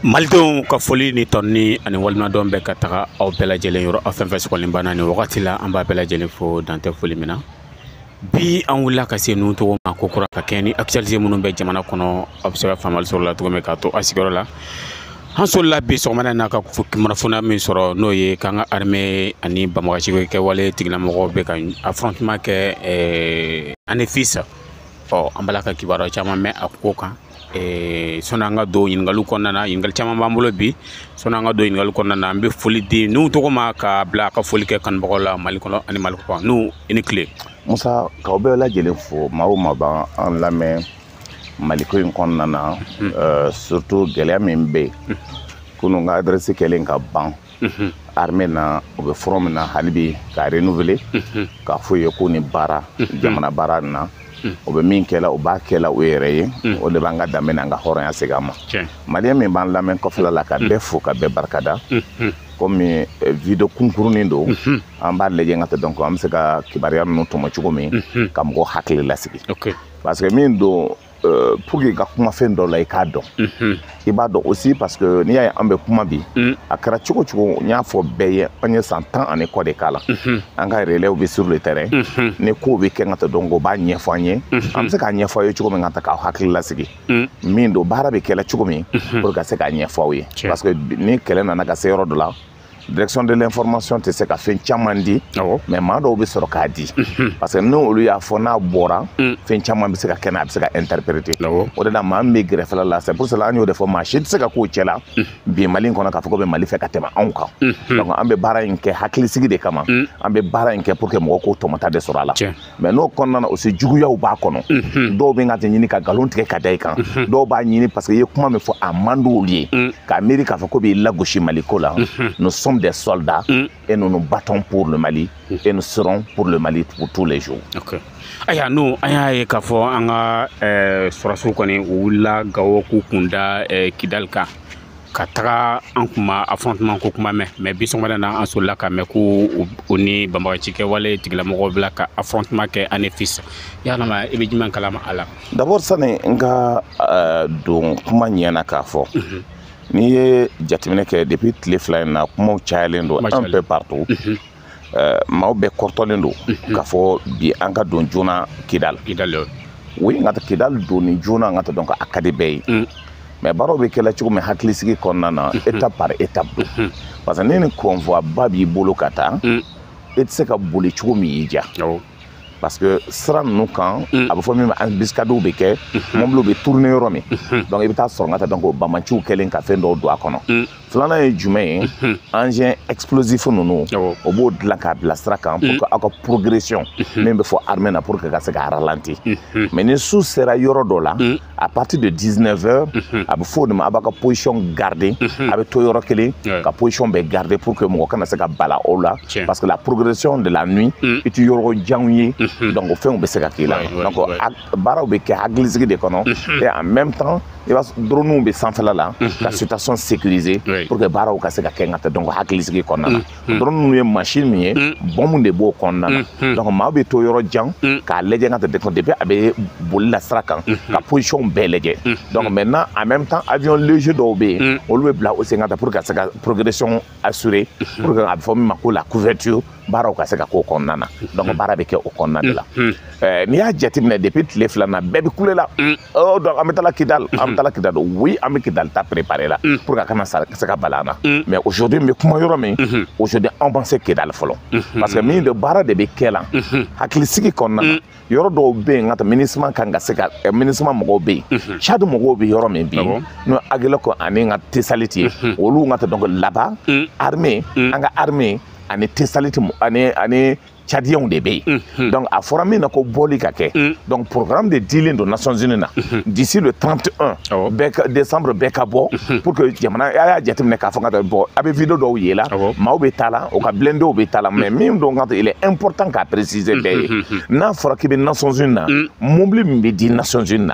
Malidenw ka foli ni tɔnni ani walimadɔn bɛ ka taga aw bɛɛ lajɛlen yɔrɔ aw fɛn fɛn sɔgɔlen banna ni wagati la an b'a bɛɛ lajɛlen fo dantɛ foli min na bi an wulila ka se ninnu tɔgɔ ma ko kura ka kɛ ni actualité minnu bɛ jamana kɔnɔ aw bɛ se ka faamali sɔrɔ la cogo min k'a to a sigiyɔrɔ la an solila bi sɔgɔmada in na ka kunnafoniya min sɔrɔ n'o ye k'an ka armée ani banbagasiko kɛwale tigilamɔgɔw bɛ ka affrontement kɛ ani FIS an bala ka kibaruya caman mɛn a ko kan sɔnni an ka don ɲininkaliw kɔnɔna na ɲininkali caman b'an bolo bi sɔnni an ka don ɲininkaliw kɔnɔna na an bɛ foli di n'u tɔgɔ ma ka bila a ka foli kɛ kanubagaw la Mali kɔnɔ ani Mali kɔkan n'u i ni tile. Musa k'aw bɛɛ lajɛlen fo maa o maa b'an lamɛn Maliko in kɔnɔna na surtout gɛlɛya min bɛ yen kunun ka adresse kɛlen ka ban armée na o bɛ front min na hali bi ka renouveler k'a fɔ ye ko ni baara jamana baara na o bɛ min kɛla o b'a kɛla o yɛrɛ ye o de b'an ka danbe n'an ka hɔrɔnya segin a ma maliyɛn min b'an lamɛn kɔfɛla la ka bɛɛ fo ka bɛɛ barikada komi video kunkurunin don an b'a lajɛ ka tɛ donc an bɛ se ka kibaruya ninnu tɔmɔ cogo min ka mɔgɔ hakili lasigi parce que min don pour que ka kuma fɛn dɔ la i k'a dɔn i b'a dɔn aussi parce que n'i y'a ye an bɛ kuma bi a kɛra cogo cogo n y'a fɔ bɛɛ ye an ye san 10 ani kɔ de k'a la an ka relais bɛ sur le terrain ni kow bɛ kɛ ka tɛ donc o b'a ɲɛfɔ an ye an bɛ se k'a ɲɛfɔ aw ye cogo min ka ta k'aw hakili lasigi min don baara bɛ kɛla cogo min pour que ka se k'a ɲɛfɔ aw ye parce que ni kɛlɛ nana ka se yɔrɔ dɔ la direction de l'information tɛ se ka fɛn caman di mais maa dɔw bɛ sɔrɔ k'a di parce que n'olu y'a fɔ n'a bɔra fɛn caman bɛ se ka kɛ n'a bɛ se ka interpréter o de la maa min bɛ gɛrɛfɛla la c'est pour cela an y'o de fɔ maa si tɛ se ka k'o cɛ la bi Mali in kɔnɔ k'a fɔ ko bɛ Mali fɛ ka tɛmɛ anw kan donc an bɛ baara in kɛ hakilisigi de kama an bɛ baara in kɛ pour que mɔgɔw k'o tɔmɔta de sɔrɔ a la mais n'o kɔnɔna na aussi juguyaw b'a kɔnɔ dɔw bɛ ka ɲini ka nkalon tigɛ ka da i kan dɔw b'a ɲini parce que i ye kuma min fɔ a man d'olu ye k'a miiri k'a fɔ ko b'i lagosi Maliko la nous sommes des soldats et nous nous battons pour le Mali et nous serons pour le Mali pour tous les jours. Aya no an y'a ye k'a fɔ an ka sɔrɔsiw kɔni u wulila Gawo k'u kun da Kidali kan ka taga an kuma affrontement ko kuma mɛn mais bi sɔgɔmada na an solila ka mɛn ko u ni banbagacikɛwale tigilamɔgɔw bila ka affrontement kɛ ani FIS yalama i bɛ jumɛn kalama a la. D'abord sani n ka don kuma ɲɛna k'a fɔ n'i ye jateminɛ kɛ depuis tile fila in na kumaw cayalen don un peu partout maaw bɛɛ kɔrɔtɔlen don k'a fɔ bi an ka don joona Kidali oui n ka Kidali donni joona n ka donc a ka di bɛɛ ye mais baaraw bɛ kɛla cogo min hakilisigi kɔnɔna na étape par étape don parce que ni ni convoi ba b'i bolo ka taa i tɛ se ka boli cogo min y'i diya parce que sira ninnu kan a bɛ fɔ min ma embuscades bɛ kɛ mobiliw bɛ tourner yɔrɔ min donc i bɛ taa sɔrɔ n ka taa donc banbaganciw kɛlen ka fɛn dɔw don a kɔnɔ filanan ye jumɛn ye engin explosif ninnu o b'o dilan k'a bila sira kan pour que aw ka progression min bɛ fɔ armée na pour que ka se ka ralentir mais ni su sera yɔrɔ dɔ la à partir de 19h a bɛ fɔ o de ma a b'a ka position garder a bɛ to yɔrɔ kelen ka position bɛɛ garder pour que mɔgɔ kana se ka bala o la parce que la progression de la nuit i tɛ yɔrɔ janw ye donc fɛnw bɛ se ka k'i la donc baaraw bɛ kɛ hakilisigi de kɔnɔ et en même temps i b'a sɔrɔ drone bɛ sanfɛla la ka situation sécuriser pour que baaraw ka se ka kɛ n ka tɛ donc hakilisigi kɔnɔna na drone ninnu ye machine min ye bombe de b'o kɔnɔna na donc maa bɛ to yɔrɔ jan k'a lajɛ n ka tɛ depuis a bɛ boli la sira kan ka position bɛɛ lajɛ donc maintenant en même temps avion léger dɔw bɛ yen olu bɛ bila o sen kan pour que ka se ka progression assurer pour que a bɛ fɔ min ma ko la couverture baaraw ka se ka k'o kɔnɔna na donc baara bɛ kɛ o kɔnɔna de la n'i y'a jateminɛ depuis tile fila na bɛɛ bɛ kule la donc an bɛ taa Kidali an bɛ taa Kidali oui an bɛ Kidali ta préparer la pour que a kana se ka bala an na mais aujourd'hui n bɛ kuma yɔrɔ min aujourd'hui an b'an se Kidali fɔlɔ parce que min de baara de bɛ kɛ la hakilisigi kɔnɔna na yɔrɔ dɔw bɛ yen n ka taa MINUSMA kan ka se ka MINUSMA mɔgɔw bɛ yen Tchad mɔgɔw bɛ yɔrɔ min bi n'o Agileko ani n ka Tesalite ye olu n ka taa donc là-bas armée an ka armée ani Tesalite ani Tchadiens de bɛ yen donc a fɔra min na ko bɔli ka kɛ donc programme de dilen don Nations Unies na d'ici le 31 décembre bɛɛ ka bɔ pour que jamana a y'a jateminɛ k'a fɔ ka taa bɔ a bɛ video dɔw ye la maaw bɛ taa la o ka blindew bɛ taa la mais min don ka il est important k'a préciser bɛɛ ye n'a fɔra k'i bɛ Nations Unies na mobili min bɛ di Nations Unies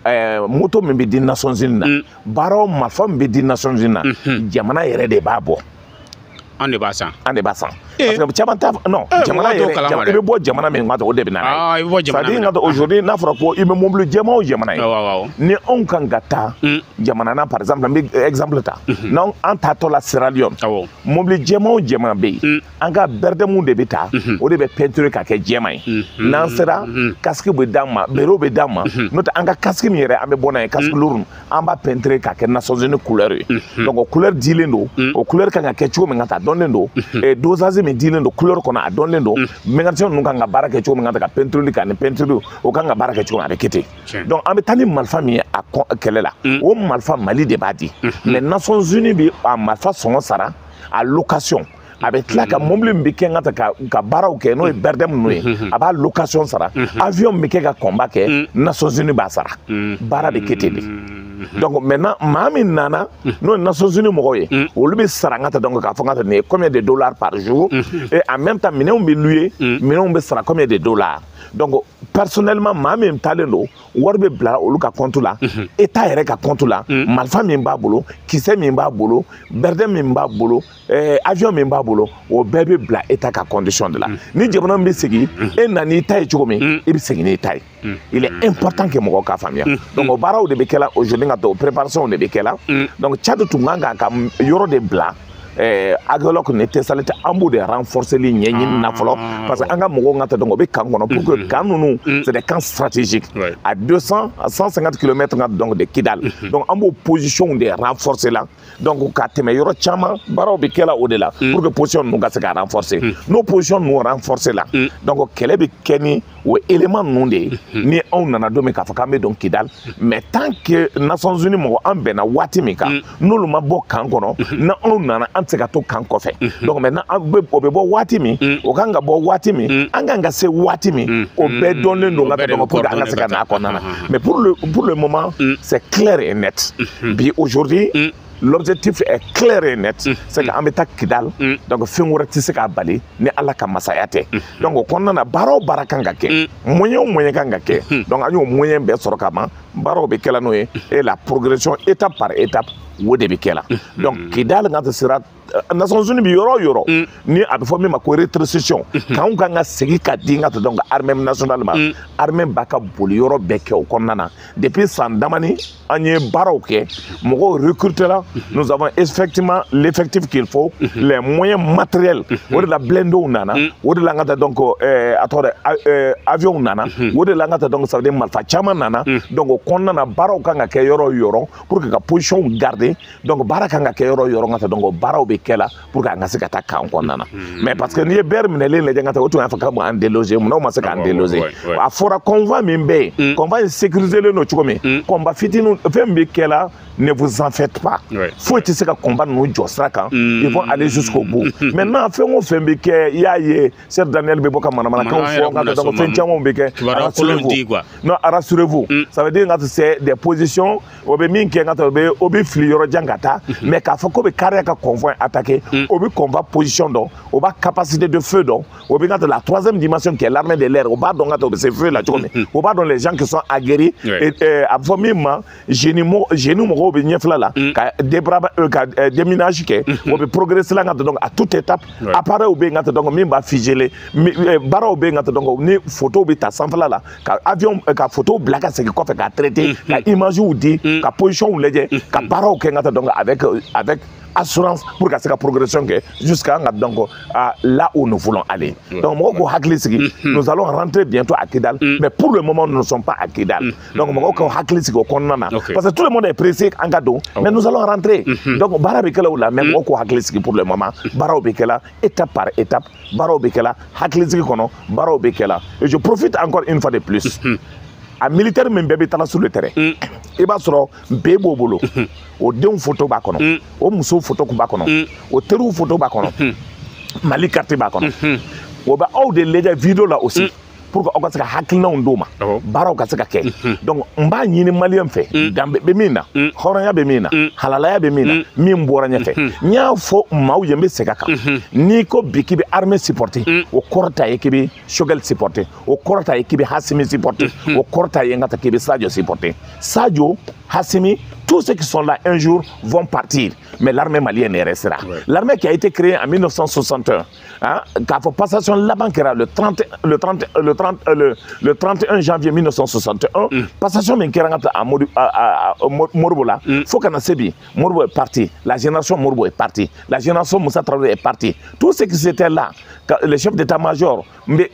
na moto min bɛ di Nations Unies na baara marifa min bɛ di Nations Unies na jamana yɛrɛ de b'a bɔ. An de b'a san. An de b'a san. parce que caman t'a non jamana yɛrɛ i bɛ bɔ jamana min kɔnɔ o de bɛ na n'a ye c'est à dire nka aujourd'hui n'a fɔra ko i bɛ mobili jɛman o jamana ye ni anw kan ka taa jamana na par exemple n bɛ exemple ta n'an taatɔ la Sierra Leone mobili jɛman o jɛman bɛ yen an ka bɛrɛdɛmu de bɛ taa o de bɛ peinture ka kɛ jɛman ye n'an sera casque bɛ d'an ma bero bɛ d'an ma n'o tɛ an ka casque min yɛrɛ an bɛ bɔ n'a ye casque lourd an b'a peinture ka kɛ Nations Unies couleur ye donc o couleur dilen don o couleur kan ka kɛ cogo min ka taa dɔnnen don dosage min dilen don couleur kɔnɔ a dɔnnen don mécanicien ninnu kan ka baara kɛ cogo min ka peinture ka ni peinture o kan ka baara kɛ cogo min a bɛ kɛ ten donc an bɛ taa ni marifa min ye a kɛlɛ la o marifa Mali de b'a di mais Nations Unies bɛ a marifa sɔngɔ sara à location a bɛ tila ka mobili min bɛ kɛ ka baaraw kɛ n'o ye bɛrɛdɛmu ninnu ye a b'a location sara avion min bɛ kɛ ka combat kɛ Nations Unies b'a sara baara bɛ kɛ ten de. Donc maintenant maa min nana n'o ye Nations Unies mɔgɔw ye olu bɛ sara n ka ta donc k'a fɔ n ka ta nin ye combien de dollars par jour et en même temps minɛnw bɛ louer minɛnw bɛ sara combien de dollars donc personnellement maa min talen don wari bɛ bila olu ka compte la État yɛrɛ ka compte la marifa min b'a bolo kisɛ min b'a bolo bɛrɛdɛ min b'a bolo avion min b'a bolo o bɛɛ bɛ bila État ka condition de la ni jamana min bɛ segin e nana i ta ye cogo min i bɛ segin n'i ta ye il est important que mɔgɔw k'a faamuya donc o baaraw de bɛ kɛ la aujourd'hui ka to préparation de bɛ kɛ la donc Tchad tun kan ka yɔrɔ de bila agolok ne tɛ sale tɛ an b'o de renforcer li ɲɛɲini na fɔlɔ parce que an ka mɔgɔw ka ta donc o bɛ kan kɔnɔ pour que kan ninnu c'est des camps stratégiques à 200 à 150 km donc de Kidal donc an b'o position de renforcer la donc ka tɛmɛ yɔrɔ caman baaraw bɛ kɛ la o de la pour que position ninnu ka se ka renforcer n'o position ninnu renforcer la donc kɛlɛ bɛ kɛ ni o élément ninnu de ye ni anw nana don min k'a fɔ k'an bɛ don Kidal mais tant que Nations Unies mɔgɔ an bɛnna waati min kan n'olu ma bɔ kan kɔnɔ na anw nana an tɛ se ka to kan kɔfɛ donc maintenant o bɛ bɔ waati min o kan ka bɔ waati min an kan ka se waati min o bɛɛ dɔnnen don ka tɛmɛ pour que an ka se ka na a kɔnɔna na mais pour le moment c'est clair et net bi aujourd'hui l'objectif est clair et net c'est que an bɛ taa Kidal donc fɛn wɛrɛ tɛ se k'a bali ni Ala ka masaya tɛ donc o kɔnɔna na baara o baara kan ka kɛ moyen o moyen kan ka kɛ donc an y'o moyen bɛɛ sɔrɔ ka ban baaraw bɛ kɛ la n'o ye et la progression étape par étape o de bɛ kɛ la donc Kidal ka sera Nations Unies bi yɔrɔ o yɔrɔ ni a bɛ fɔ min ma ko rétrocession k'anw kan ka segin ka di n ka to donc armée nationale ma armée b'a ka boli yɔrɔ bɛɛ kɛ o kɔnɔna na depuis san damani an ye baaraw kɛ mɔgɔw recruter la nous avons effectivement l'effectif qu'il faut les moyens matériels o de la blindés nana o de la n ka taa donc a tɔgɔ dɛ avions nana o de la n ka taa donc ça veut dire marifa caman nana donc o kɔnɔna na baaraw kan ka kɛ yɔrɔ o yɔrɔ pour que ka position garder donc baara kan ka kɛ yɔrɔ o yɔrɔ n ka taa donc baaraw bɛ kɛ la pour que an ka se ka taa kan kɔnɔna na mais parce que n'i ye bɛrɛ minɛlen lajɛ n ka taa o tun y'a fɔ k'an b'an déloger munna o ma se k'an déloger a fɔra convoi min bɛ yen convoi in sécurisé len don cogo min combat fitinin fɛn min bɛ kɛ la ne vous en faites pas foyi tɛ se ka combat ninnu jɔ sira kan ils vont aller jusqu'au bout maintenant fɛn o fɛn bɛ kɛ i y'a ye Cheikh Daniel bɛ bɔ ka manamanakanw fɔ n ka taa donc fɛn camanw bɛ kɛ non rassurez-vous ça veut dire n ka taa c'est des positions o bɛ min kɛ n ka taa o bɛ fili yɔrɔ jan ka taa mais k'a fɔ k'o bɛ kariya ka convoi attaquer o bɛ convoi position dɔn o b'a capacité de feu dɔn o bɛ n ka taa la troisième dimension qui est l'armée de l'air o b'a dɔn n ka taa o bɛ se feu la cogo min o b'a dɔn les gens qui sont aguerris et a bɛ fɔ min ma génie mɔgɔw bɛ ɲɛfila la ka déminage kɛ o bɛ progresser la n ka taa donc à toute étape appareil bɛ yen n ka taa donc min b'a figeler baaraw bɛ yen n ka taa donc ni photo bɛ ta sanfɛla la ka avion ka photo bila ka segin kɔfɛ ka traiter ka images di ka positions lajɛ ka baaraw kɛ n ka taa donc avec assurance pour ka se ka progression kɛ jusqu'à donc là où nous voulons aller donc mɔgɔw ko hakili sigi nous allons rentrer bientôt à Kidal mais pour le moment nous ne sommes pas à Kidal donc mɔgɔw ko hakili sigi o kɔnɔna na parce que tout le monde est pressé an ka don mais nous allons rentrer donc baara bɛ kɛ la o la mais mɔgɔw ko hakili sigi pour le moment baaraw bɛ kɛ la étape par étape baaraw bɛ kɛ la hakili sigi kɔnɔ baaraw bɛ kɛ la et je profite encore une fois de plus a militaire min bɛɛ bɛ taga sur le terrain i b'a sɔrɔ bɛɛ b'o bolo o denw photo b'a kɔnɔ o musow photo kun b'a kɔnɔ o teriw photo b'a kɔnɔ Mali carte b'a kɔnɔ o bɛ aw de lajɛ vidéo la aussi pour que aw ka se ka hakilinaw d'o ma baaraw ka se ka kɛ donc n b'a ɲini maliyɛn fɛ danbe bɛ min na hɔrɔnya bɛ min na halalaya bɛ min na min bɔra ɲɛfɛ n y'a fɔ maaw ye n bɛ segin a kan n'i ko bi k'i bɛ armée supporter o kɔrɔ t'a ye k'i bɛ Choguel supporter o kɔrɔ t'a ye k'i bɛ Hasimi supporter o kɔrɔ t'a ye n ka taa k'i bɛ Sadio supporter Sadio Hasimi tous ceux qui sont là un jour vont partir, mais l'armée malienne restera. Ouais. L'armée qui a été créée en 1961, hein, quand passation là-bas le 31 janvier 1961, passation à Morbo là, faut qu'on a sébi. Morbo est parti, la génération Morbo est partie, la génération Moussa Traoré est partie. Tous ceux qui étaient là, le chef d'état-major,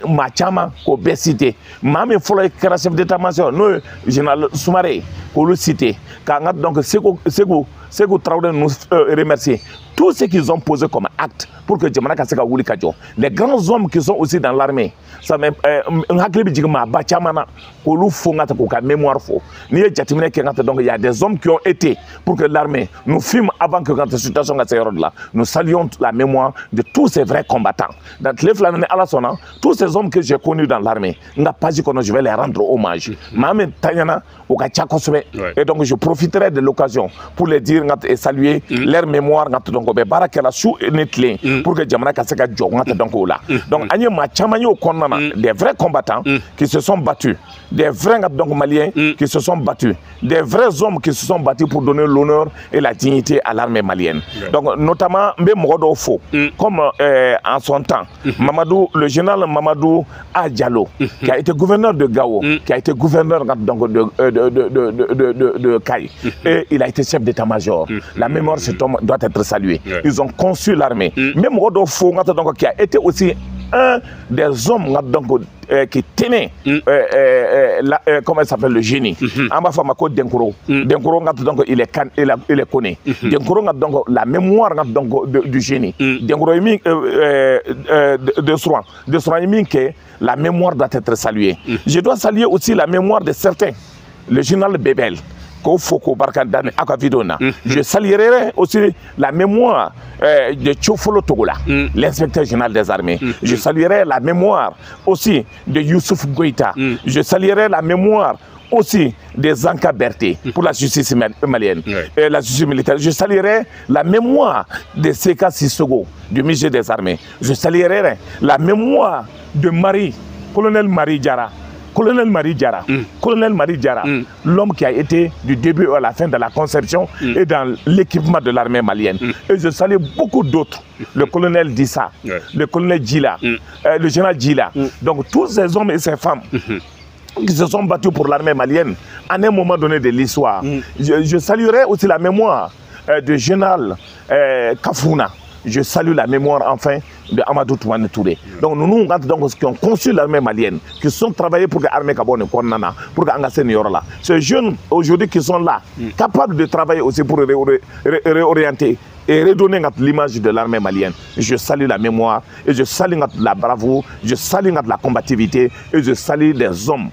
Machama, Obésité, Mame Fola, chef d'état-major, nous, général Soumaré, pour le citer, donc Ségou Traoré nous remercie. Tout ce qu'ils ont posé comme acte pour que Djamana Kaseka Wuli Kadjo, les grands hommes qui sont aussi dans l'armée, ça même mémoire faux. Donc il y a des hommes qui ont été pour que l'armée nous filme avant que cette situation là. Nous saluons la mémoire de tous ces vrais combattants. Dans les flammes à la sonna, tous ces hommes que j'ai connus dans l'armée, je vais les rendre hommage. Et donc je profiterai de l'occasion pour les dire et saluer leur mémoire pour que Djamana Kaseka Djongata donc là. Donc des vrais combattants qui se sont battus, des vrais maliens qui se sont battus, des vrais hommes qui se sont battus pour donner l'honneur et la dignité à l'armée malienne. Donc notamment Mbemorodo Fo, comme en son temps, Mamadou, le général Mamadou Adjalo, qui a été gouverneur de Gao, qui a été gouverneur de Kaï, et il a été chef d'état-major. La mémoire de cet homme doit être saluée. Ils ont conçu l'armée. Même Rodolfo, qui a été aussi un des hommes qui tenait, comment il s'appelle, le génie. Ambafamako Denkoro. Denkoro, il est connu. Denkoro, la mémoire du génie. Denkoro, de Soin, la mémoire doit être saluée. Je dois saluer aussi la mémoire de certains. Le général Bebel. Je saluerai aussi la mémoire de Tchofolo Togola, l'inspecteur général des armées. Je saluerai la mémoire aussi de Youssouf Goïta. Je saluerai la mémoire aussi des Zanka Berté pour la justice malienne, la justice militaire. Je saluerai la mémoire de Seka Sissogo, du ministère des armées. Je saluerai la mémoire de colonel Marie Diara. Colonel Marie Diara, l'homme qui a été du début à la fin de la conception et dans l'équipement de l'armée malienne. Et je salue beaucoup d'autres, le colonel Dissa, le colonel Djila, le général Djila. Donc tous ces hommes et ces femmes qui se sont battus pour l'armée malienne à un moment donné de l'histoire. Je saluerai aussi la mémoire du général Kafouna. Je salue la mémoire enfin de Amadou Touane Touré. Donc nous qui ont conçu l'armée malienne, qui sont travaillés pour que l'armée Kabone Konana, pour que Angassé là. Ces jeunes aujourd'hui qui sont là, capables de travailler aussi pour réorienter et redonner l'image de l'armée malienne. Je salue la mémoire et je salue la bravoure, je salue la combativité et je salue les hommes,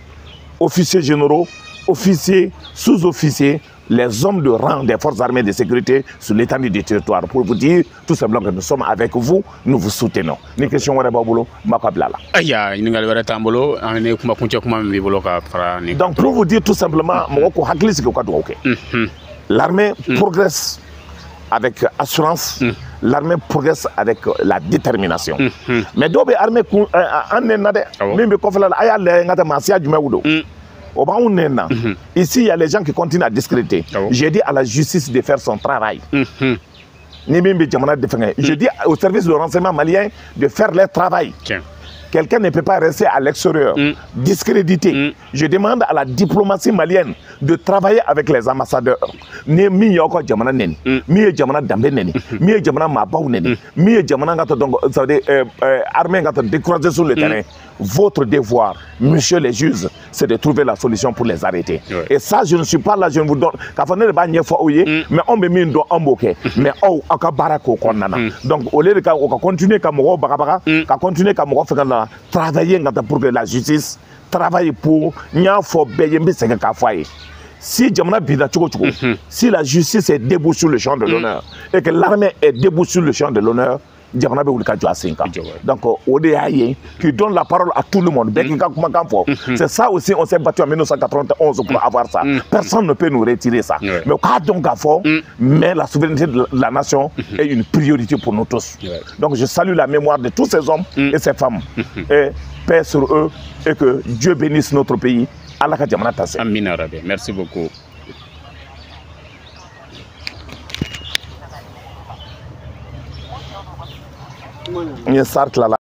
officiers généraux, officiers, sous-officiers, les hommes de rang des forces armées de sécurité sur l'étendue du territoire pour vous dire tout simplement que nous sommes avec vous, nous vous soutenons. Ni question wala babulo makablala. Aya ni ngal wala tambolo ane kuma kunche kuma mi bolo ka fara ni. Donc pour vous dire tout simplement moko haklis ko kadou OK. L'armée progresse avec assurance. L'armée progresse avec la détermination. Mais dobe armée en nade même ko fala aya le ngata masia juma wudo. Ici, il y a les gens qui continuent à discréditer. J'ai dit à la justice de faire son travail. Je dis au service de renseignement malien de faire leur travail. Quelqu'un ne peut pas rester à l'extérieur, discrédité. Je demande à la diplomatie malienne de travailler avec les ambassadeurs. Sur le terrain. Votre devoir, monsieur les juges, c'est de trouver la solution pour les arrêter. Et ça, je ne suis pas là, je ne vous donne. Mais on me met une emboqué. Mais on donc, au lieu de continuer comme continuer comme travailler pour que la justice travaille pour si si la justice est debout sur le champ de l'honneur et que l'armée est debout sur le champ de l'honneur, donc ODAI qui donne la parole à tout le monde. C'est ça aussi, on s'est battu en 1991 pour avoir ça. Personne ne peut nous retirer ça. Mais la souveraineté de la nation est une priorité pour nous tous. Donc je salue la mémoire de tous ces hommes et ces femmes. Et paix sur eux et que Dieu bénisse notre pays. Allah Kadjamana Tassé. Amina Rabbi. Merci beaucoup. n ye sari tilala